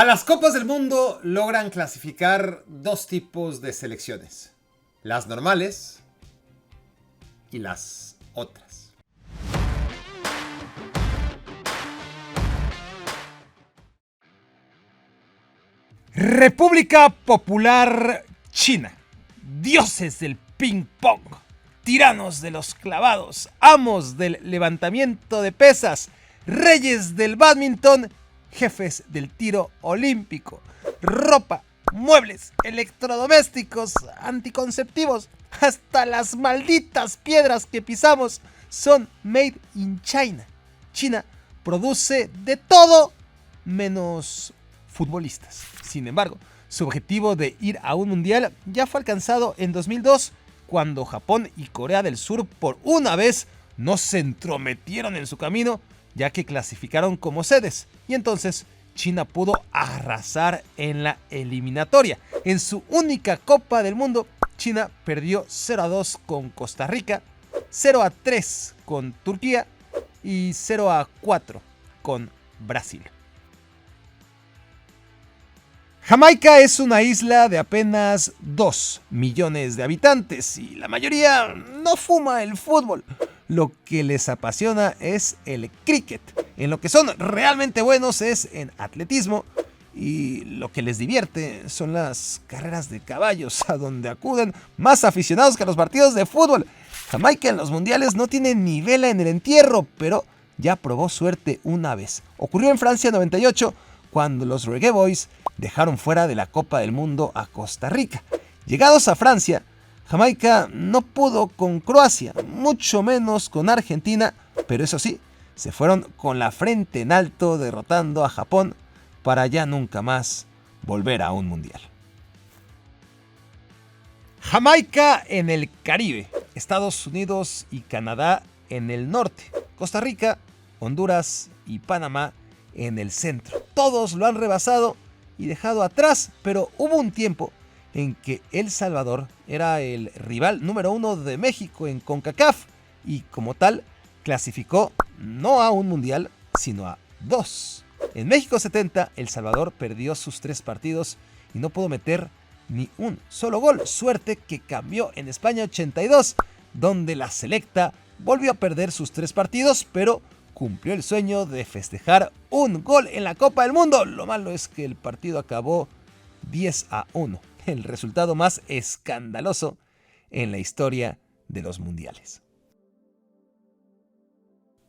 A las Copas del Mundo logran clasificar dos tipos de selecciones: las normales y las otras. República Popular China. Dioses del ping pong, tiranos de los clavados, amos del levantamiento de pesas, reyes del bádminton, jefes del tiro olímpico, ropa, muebles, electrodomésticos, anticonceptivos, hasta las malditas piedras que pisamos son made in China. China produce de todo menos futbolistas. Sin embargo, su objetivo de ir a un mundial ya fue alcanzado en 2002, cuando Japón y Corea del Sur por una vez no se entrometieron en su camino, ya que clasificaron como sedes, y entonces China pudo arrasar en la eliminatoria. En su única Copa del Mundo, China perdió 0-2 con Costa Rica, 0-3 con Turquía y 0-4 con Brasil. Jamaica es una isla de apenas 2 millones de habitantes y la mayoría no fuma el fútbol. Lo que les apasiona es el cricket. En lo que son realmente buenos es en atletismo, y lo que les divierte son las carreras de caballos, a donde acuden más aficionados que a los partidos de fútbol. Jamaica en los mundiales no tiene ni vela en el entierro, pero ya probó suerte una vez. Ocurrió en Francia 98, cuando los Reggae Boys dejaron fuera de la Copa del Mundo a Costa Rica. Llegados a Francia, Jamaica no pudo con Croacia, mucho menos con Argentina, pero eso sí, se fueron con la frente en alto derrotando a Japón para ya nunca más volver a un mundial. Jamaica en el Caribe, Estados Unidos y Canadá en el norte, Costa Rica, Honduras y Panamá en el centro. Todos lo han rebasado y dejado atrás, pero hubo un tiempo en que El Salvador era el rival número 1 de México en CONCACAF y como tal clasificó no a un mundial, sino a 2. En México 70, El Salvador perdió sus 3 partidos y no pudo meter ni un solo gol. Suerte que cambió en España 82, donde la selecta volvió a perder sus 3 partidos, pero cumplió el sueño de festejar un gol en la Copa del Mundo. Lo malo es que el partido acabó 10-1, el resultado más escandaloso en la historia de los mundiales.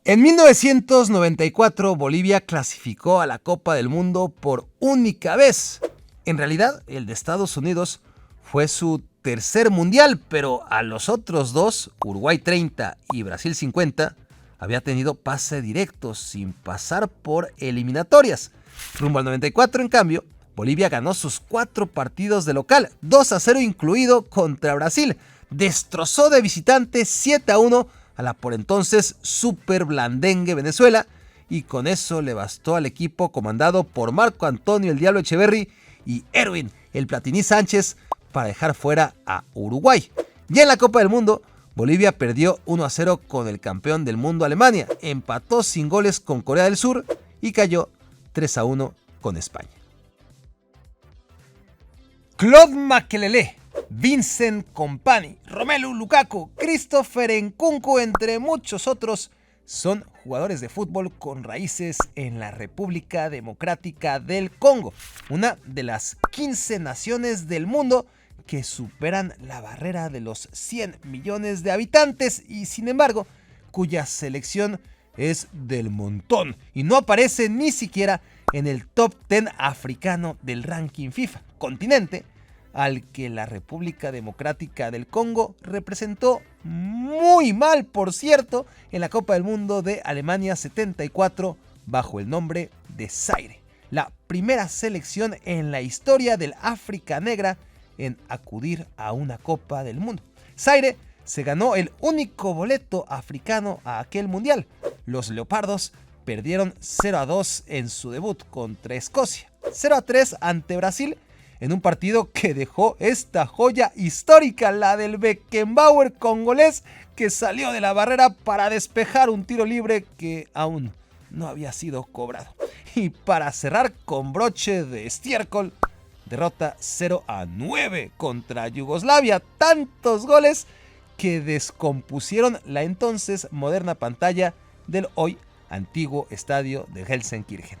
En 1994, Bolivia clasificó a la Copa del Mundo por única vez. En realidad, el de Estados Unidos fue su tercer mundial, pero a los otros dos, Uruguay 30 y Brasil 50, había tenido pase directo sin pasar por eliminatorias. Rumbo al 94, en cambio, Bolivia ganó sus 4 partidos de local, 2-0 incluido contra Brasil. Destrozó de visitante 7-1 a la por entonces super blandengue Venezuela, y con eso le bastó al equipo comandado por Marco Antonio el Diablo Echeverri y Erwin el Platini Sánchez para dejar fuera a Uruguay. Ya en la Copa del Mundo, Bolivia perdió 1-0 con el campeón del mundo Alemania, empató sin goles con Corea del Sur y cayó 3-1 con España. Claude Makelele, Vincent Kompany, Romelu Lukaku, Christopher Nkunku, entre muchos otros, son jugadores de fútbol con raíces en la República Democrática del Congo, una de las 15 naciones del mundo que superan la barrera de los 100 millones de habitantes y, sin embargo, cuya selección es del montón y no aparece ni siquiera en el top 10 africano del ranking FIFA, continente al que la República Democrática del Congo representó muy mal, por cierto, en la Copa del Mundo de Alemania 74 bajo el nombre de Zaire, la primera selección en la historia del África Negra en acudir a una Copa del Mundo. Zaire se ganó el único boleto africano a aquel mundial. Los leopardos perdieron 0-2 en su debut contra Escocia, 0-3 ante Brasil, en un partido que dejó esta joya histórica, la del Beckenbauer congolés, que salió de la barrera para despejar un tiro libre que aún no había sido cobrado. Y para cerrar con broche de estiércol, derrota 0-9 contra Yugoslavia. Tantos goles que descompusieron la entonces moderna pantalla del hoy antiguo estadio de Gelsenkirchen.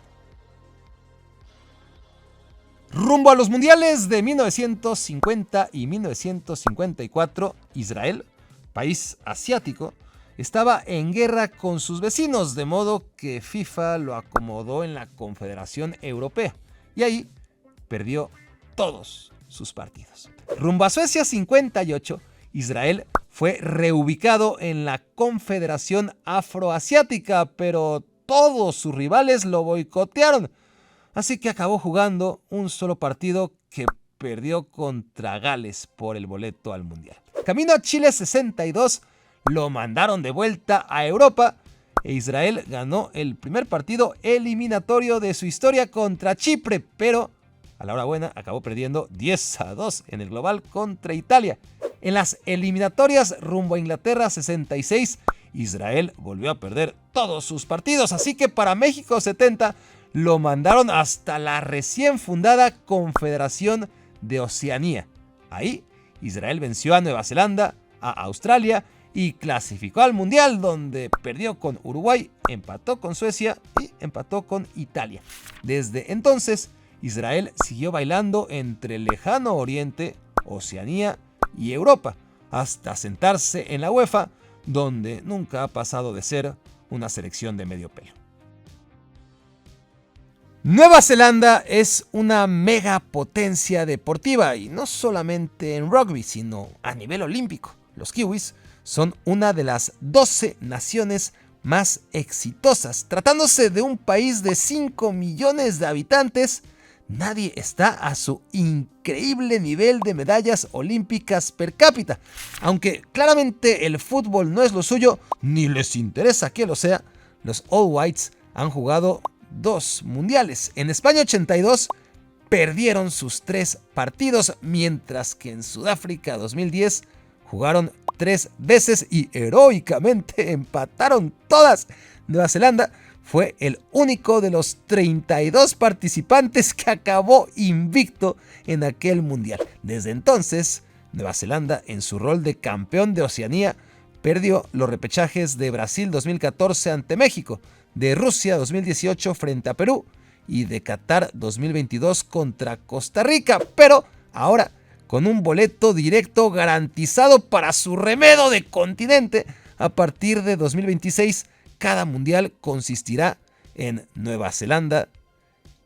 Rumbo a los mundiales de 1950 y 1954, Israel, país asiático, estaba en guerra con sus vecinos, de modo que FIFA lo acomodó en la Confederación Europea y ahí perdió todos sus partidos. Rumbo a Suecia 58, Israel fue reubicado en la Confederación Afroasiática, pero todos sus rivales lo boicotearon, así que acabó jugando un solo partido que perdió contra Gales por el boleto al Mundial. Camino a Chile 62, lo mandaron de vuelta a Europa e Israel ganó el primer partido eliminatorio de su historia contra Chipre, pero a la hora buena acabó perdiendo 10-2 en el global contra Italia. En las eliminatorias rumbo a Inglaterra 66, Israel volvió a perder todos sus partidos, así que para México 70 lo mandaron hasta la recién fundada Confederación de Oceanía. Ahí Israel venció a Nueva Zelanda, a Australia y clasificó al Mundial, donde perdió con Uruguay, empató con Suecia y empató con Italia. Desde entonces, Israel siguió bailando entre el lejano Oriente, Oceanía y Europa, hasta sentarse en la UEFA, donde nunca ha pasado de ser una selección de medio pelo. Nueva Zelanda es una megapotencia deportiva y no solamente en rugby, sino a nivel olímpico. Los kiwis son una de las 12 naciones más exitosas. Tratándose de un país de 5 millones de habitantes, nadie está a su increíble nivel de medallas olímpicas per cápita. Aunque claramente el fútbol no es lo suyo, ni les interesa que lo sea, los All Whites han jugado 2 mundiales. En España 82 perdieron sus 3 partidos, mientras que en Sudáfrica 2010 jugaron 3 veces y heroicamente empataron todas. Nueva Zelanda fue el único de los 32 participantes que acabó invicto en aquel mundial. Desde entonces, Nueva Zelanda, en su rol de campeón de Oceanía, perdió los repechajes de Brasil 2014 ante México, de Rusia 2018 frente a Perú y de Qatar 2022 contra Costa Rica, pero ahora con un boleto directo garantizado para su remedo de continente. A partir de 2026, cada mundial consistirá en Nueva Zelanda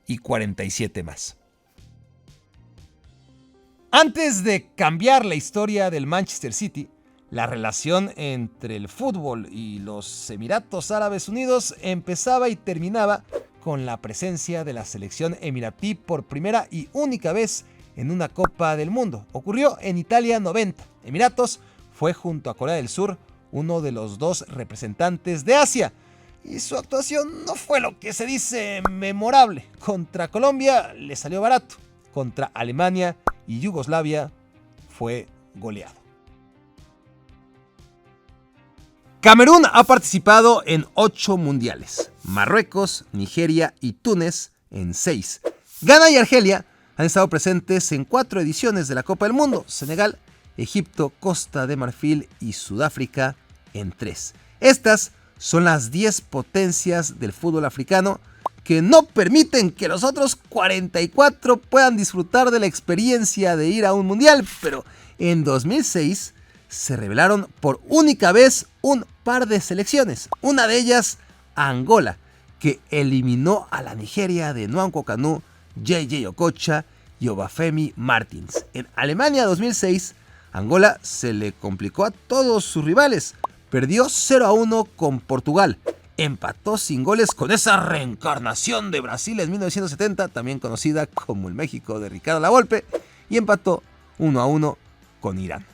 y 47 más. Antes de cambiar la historia del Manchester City, la relación entre el fútbol y los Emiratos Árabes Unidos empezaba y terminaba con la presencia de la selección emiratí por primera y única vez en una Copa del Mundo. Ocurrió en Italia 90. Emiratos fue junto a Corea del Sur uno de los 2 representantes de Asia y su actuación no fue lo que se dice memorable. Contra Colombia le salió barato, contra Alemania y Yugoslavia fue goleado. Camerún ha participado en 8 mundiales, Marruecos, Nigeria y Túnez en 6. Ghana y Argelia han estado presentes en 4 ediciones de la Copa del Mundo, Senegal, Egipto, Costa de Marfil y Sudáfrica en 3. Estas son las 10 potencias del fútbol africano que no permiten que los otros 44 puedan disfrutar de la experiencia de ir a un mundial, pero en 2006 se revelaron por única vez un par de selecciones, una de ellas Angola, que eliminó a la Nigeria de Nwankwo Kanu, JJ Okocha y Obafemi Martins. En Alemania 2006, Angola se le complicó a todos sus rivales, perdió 0-1 con Portugal, empató sin goles con esa reencarnación de Brasil en 1970, también conocida como el México de Ricardo Lavolpe, y empató 1-1 con Irán.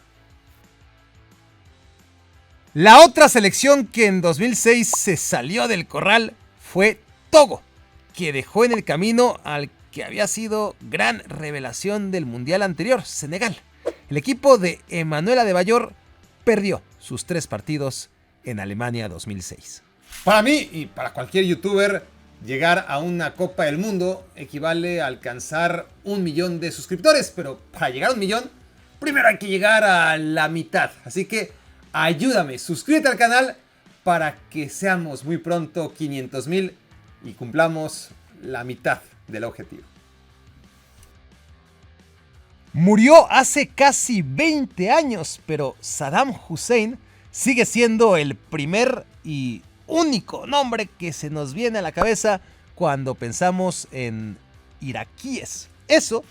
La otra selección que en 2006 se salió del corral fue Togo, que dejó en el camino al que había sido gran revelación del mundial anterior, Senegal. El equipo de Emmanuel Adebayor perdió sus 3 partidos en Alemania 2006. Para mí y para cualquier youtuber, Llegar a una Copa del Mundo equivale a alcanzar 1 millón de suscriptores, pero para llegar a 1 millón, primero hay que llegar a la mitad. Así que ayúdame, suscríbete al canal para que seamos muy pronto 500,000 y cumplamos la mitad del objetivo. Murió hace casi 20 años, pero Saddam Hussein sigue siendo el primer y único nombre que se nos viene a la cabeza cuando pensamos en iraquíes. Eso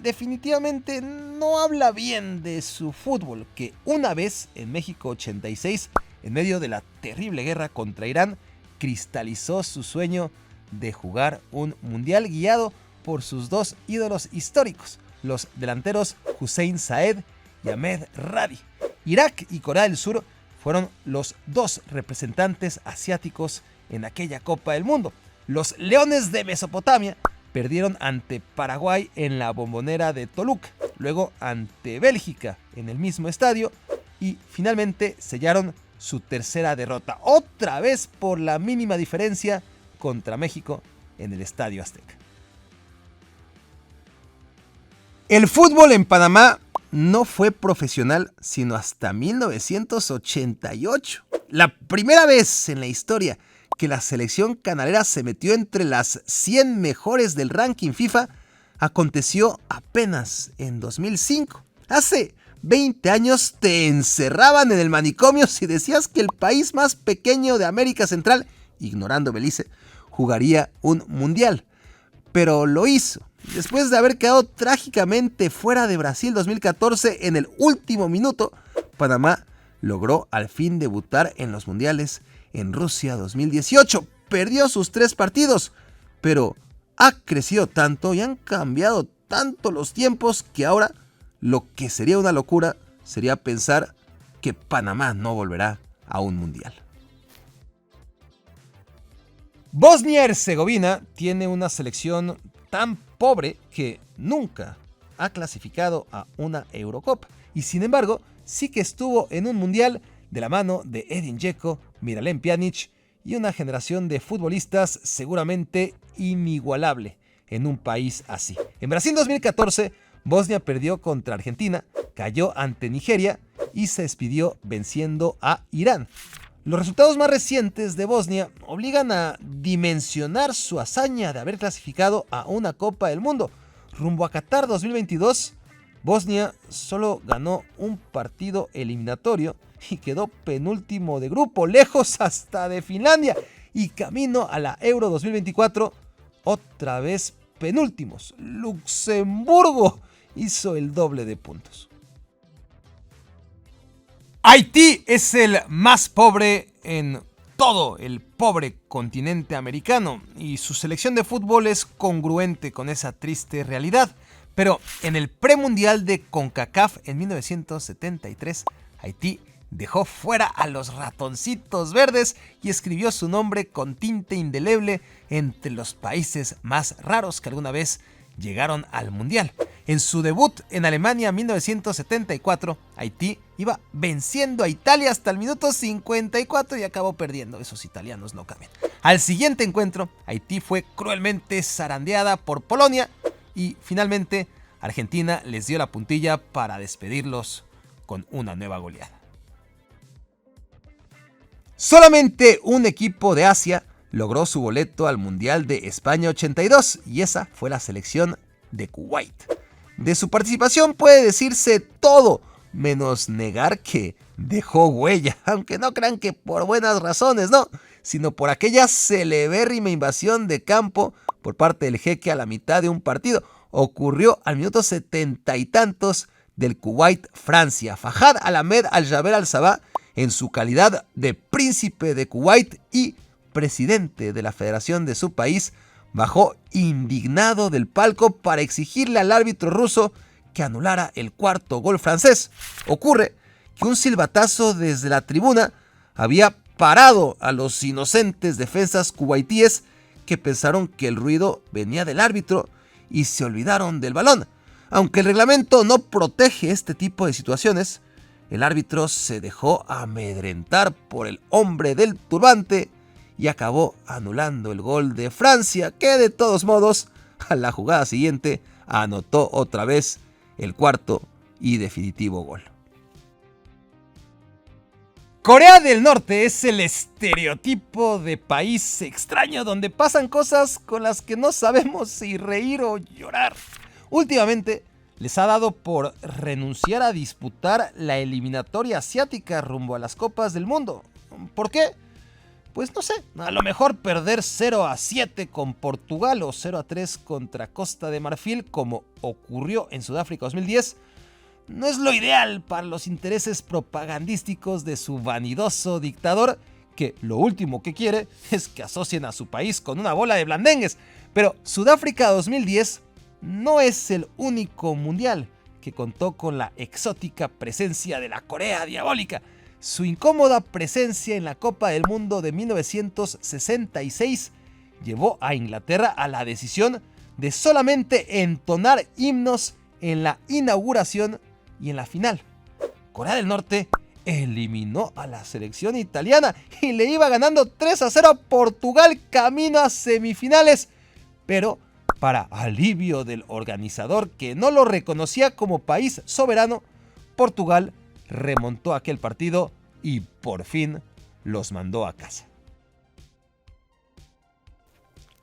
definitivamente no habla bien de su fútbol, que una vez en México 86, en medio de la terrible guerra contra Irán, cristalizó su sueño de jugar un mundial guiado por sus dos ídolos históricos, los delanteros Hussein Saed y Ahmed Radi. Irak y Corea del Sur fueron los dos representantes asiáticos en aquella Copa del Mundo. Los Leones de Mesopotamia perdieron ante Paraguay en la Bombonera de Toluca, luego ante Bélgica en el mismo estadio y finalmente sellaron su tercera derrota, otra vez por la mínima diferencia contra México en el Estadio Azteca. El fútbol en Panamá no fue profesional sino hasta 1988. La primera vez en la historia que la selección canalera se metió entre las 100 mejores del ranking FIFA aconteció apenas en 2005. Hace 20 años te encerraban en el manicomio si decías que el país más pequeño de América Central, ignorando Belice, jugaría un mundial. Pero lo hizo. Después de haber quedado trágicamente fuera de Brasil 2014 en el último minuto, Panamá logró al fin debutar en los mundiales en Rusia 2018. Perdió sus 3 partidos, pero ha crecido tanto y han cambiado tanto los tiempos que ahora lo que sería una locura sería pensar que Panamá no volverá a un mundial. Bosnia y Herzegovina tiene una selección tan pobre que nunca ha clasificado a una Eurocopa y sin embargo sí que estuvo en un mundial de la mano de Edin Dzeko, Miralem Pjanic y una generación de futbolistas seguramente inigualable en un país así. En Brasil 2014, Bosnia perdió contra Argentina, cayó ante Nigeria y se despidió venciendo a Irán. Los resultados más recientes de Bosnia obligan a dimensionar su hazaña de haber clasificado a una Copa del Mundo. Rumbo a Qatar 2022, Bosnia solo ganó un partido eliminatorio y quedó penúltimo de grupo, lejos hasta de Finlandia, y camino a la Euro 2024, otra vez penúltimos. Luxemburgo hizo el doble de puntos. Haití es el más pobre en todo el pobre continente americano y su selección de fútbol es congruente con esa triste realidad. Pero en el premundial de CONCACAF en 1973, Haití dejó fuera a los ratoncitos verdes y escribió su nombre con tinta indeleble entre los países más raros que alguna vez llegaron al mundial. En su debut en Alemania en 1974, Haití iba venciendo a Italia hasta el minuto 54 y acabó perdiendo. Esos italianos no cambian. Al siguiente encuentro, Haití fue cruelmente zarandeada por Polonia y finalmente Argentina les dio la puntilla para despedirlos con una nueva goleada. Solamente un equipo de Asia logró su boleto al Mundial de España 82 y esa fue la selección de Kuwait. De su participación puede decirse todo, menos negar que dejó huella, aunque no crean que por buenas razones, no, sino por aquella celebérrima invasión de campo por parte del jeque a la mitad de un partido. Ocurrió al minuto 70 y tantos del Kuwait-Francia. Fahad Al-Ahmed Al-Jaber Al-Sabah, en su calidad de príncipe de Kuwait y presidente de la federación de su país, bajó indignado del palco para exigirle al árbitro ruso que anulara el cuarto gol francés. Ocurre que un silbatazo desde la tribuna había parado a los inocentes defensas kuwaitíes que pensaron que el ruido venía del árbitro y se olvidaron del balón. Aunque el reglamento no protege este tipo de situaciones, el árbitro se dejó amedrentar por el hombre del turbante y acabó anulando el gol de Francia, que de todos modos, a la jugada siguiente, anotó otra vez el cuarto y definitivo gol. Corea del Norte es el estereotipo de país extraño donde pasan cosas con las que no sabemos si reír o llorar. Últimamente les ha dado por renunciar a disputar la eliminatoria asiática rumbo a las Copas del Mundo. ¿Por qué? Pues no sé, a lo mejor perder 0-7 con Portugal o 0-3 contra Costa de Marfil, como ocurrió en Sudáfrica 2010, no es lo ideal para los intereses propagandísticos de su vanidoso dictador, que lo último que quiere es que asocien a su país con una bola de blandengues. Pero Sudáfrica 2010 no es el único mundial que contó con la exótica presencia de la Corea diabólica. Su incómoda presencia en la Copa del Mundo de 1966 llevó a Inglaterra a la decisión de solamente entonar himnos en la inauguración y en la final. Corea del Norte eliminó a la selección italiana y le iba ganando 3-0 a Portugal camino a semifinales. Pero, para alivio del organizador, que no lo reconocía como país soberano, Portugal remontó aquel partido y por fin los mandó a casa.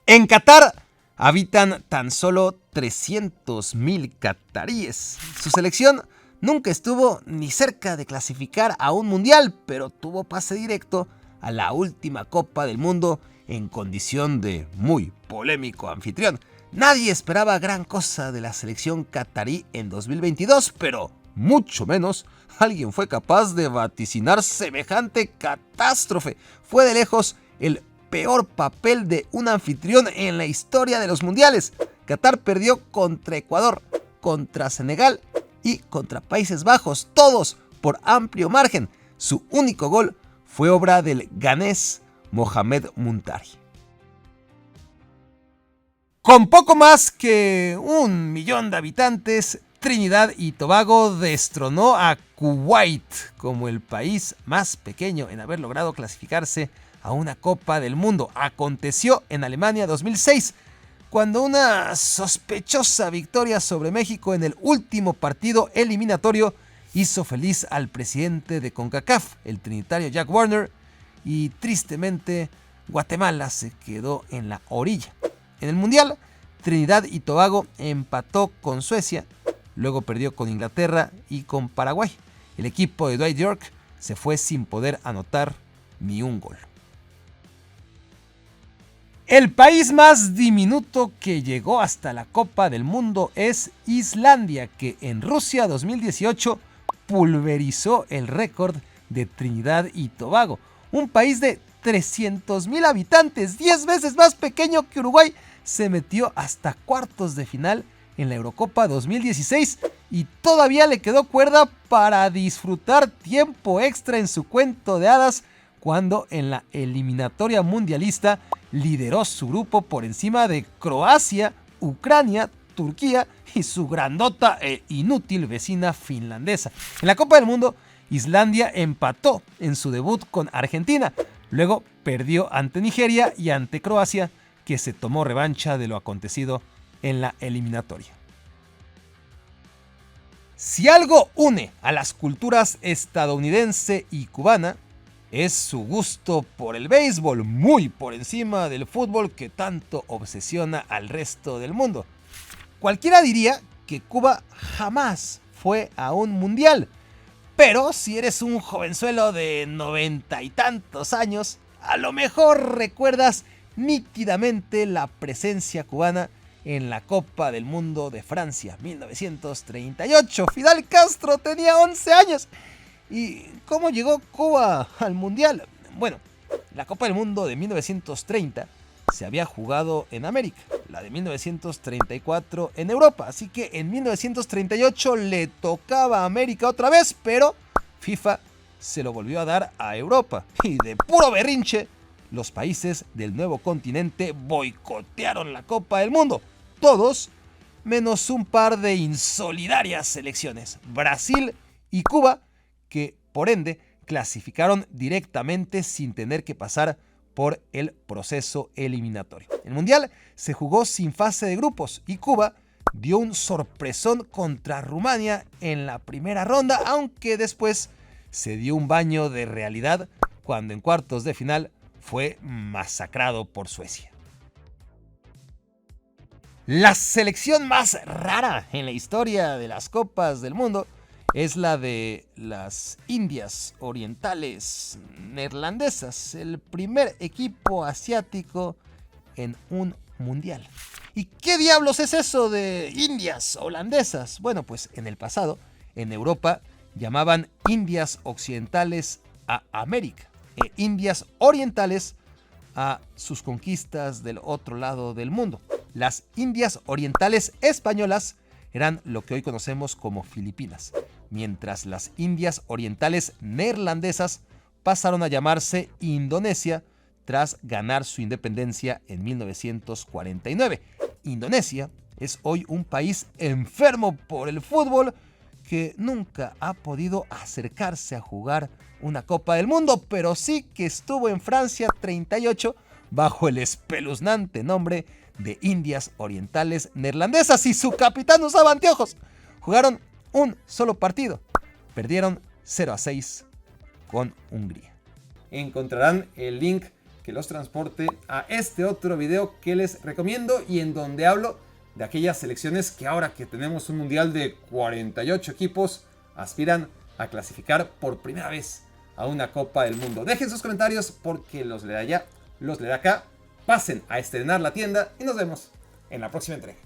En Qatar habitan tan solo 300,000 cataríes. Su selección nunca estuvo ni cerca de clasificar a un mundial, pero tuvo pase directo a la última Copa del Mundo en condición de muy polémico anfitrión. Nadie esperaba gran cosa de la selección catarí en 2022, pero mucho menos alguien fue capaz de vaticinar semejante catástrofe. Fue de lejos el peor papel de un anfitrión en la historia de los mundiales. Qatar perdió contra Ecuador, contra Senegal y contra Países Bajos, todos por amplio margen. Su único gol fue obra del ganés Mohamed Muntari. Con poco más que 1 millón de habitantes, Trinidad y Tobago destronó a Kuwait como el país más pequeño en haber logrado clasificarse a una Copa del Mundo. Aconteció en Alemania 2006, cuando una sospechosa victoria sobre México en el último partido eliminatorio hizo feliz al presidente de CONCACAF, el trinitario Jack Warner, y tristemente Guatemala se quedó en la orilla. En el Mundial, Trinidad y Tobago empató con Suecia, luego perdió con Inglaterra y con Paraguay. El equipo de Dwight York se fue sin poder anotar ni un gol. El país más diminuto que llegó hasta la Copa del Mundo es Islandia, que en Rusia 2018 pulverizó el récord de Trinidad y Tobago. Un país de 300,000 habitantes, 10 veces más pequeño que Uruguay, se metió hasta cuartos de final en la Eurocopa 2016 y todavía le quedó cuerda para disfrutar tiempo extra en su cuento de hadas cuando en la eliminatoria mundialista lideró su grupo por encima de Croacia, Ucrania, Turquía y su grandota e inútil vecina finlandesa. En la Copa del Mundo, Islandia empató en su debut con Argentina, luego perdió ante Nigeria y ante Croacia, que se tomó revancha de lo acontecido en la eliminatoria. Si algo une a las culturas estadounidense y cubana, es su gusto por el béisbol, muy por encima del fútbol que tanto obsesiona al resto del mundo. Cualquiera diría que Cuba jamás fue a un mundial, pero si eres un jovenzuelo de 90 y tantos años, a lo mejor recuerdas nítidamente la presencia cubana en la Copa del Mundo de Francia 1938. Fidel Castro tenía 11 años. ¿Y cómo llegó Cuba al Mundial? Bueno, la Copa del Mundo de 1930 se había jugado en América, la de 1934 en Europa, así que en 1938 le tocaba a América otra vez, pero FIFA se lo volvió a dar a Europa y de puro berrinche los países del nuevo continente boicotearon la Copa del Mundo. Todos, menos un par de insolidarias selecciones, Brasil y Cuba, que por ende clasificaron directamente sin tener que pasar por el proceso eliminatorio. El Mundial se jugó sin fase de grupos y Cuba dio un sorpresón contra Rumania en la primera ronda, aunque después se dio un baño de realidad cuando en cuartos de final fue masacrado por Suecia. La selección más rara en la historia de las Copas del Mundo es la de las Indias Orientales Neerlandesas, el primer equipo asiático en un mundial. ¿Y qué diablos es eso de Indias holandesas? Bueno, pues en el pasado, en Europa, llamaban Indias Occidentales a América e Indias Orientales a sus conquistas del otro lado del mundo. Las Indias Orientales españolas eran lo que hoy conocemos como Filipinas, mientras las Indias Orientales neerlandesas pasaron a llamarse Indonesia tras ganar su independencia en 1949. Indonesia es hoy un país enfermo por el fútbol que nunca ha podido acercarse a jugar una Copa del Mundo, pero sí que estuvo en Francia 38 bajo el espeluznante nombre de Indias Orientales Neerlandesas y su capitán usaba anteojos. Jugaron un solo partido, perdieron 0-6 con Hungría. Encontrarán el link que los transporte a este otro video que les recomiendo y en donde hablo de aquellas selecciones que ahora que tenemos un mundial de 48 equipos aspiran a clasificar por primera vez a una Copa del Mundo. Dejen sus comentarios porque los leeré allá, los leeré acá. Pasen a estrenar la tienda y nos vemos en la próxima entrega.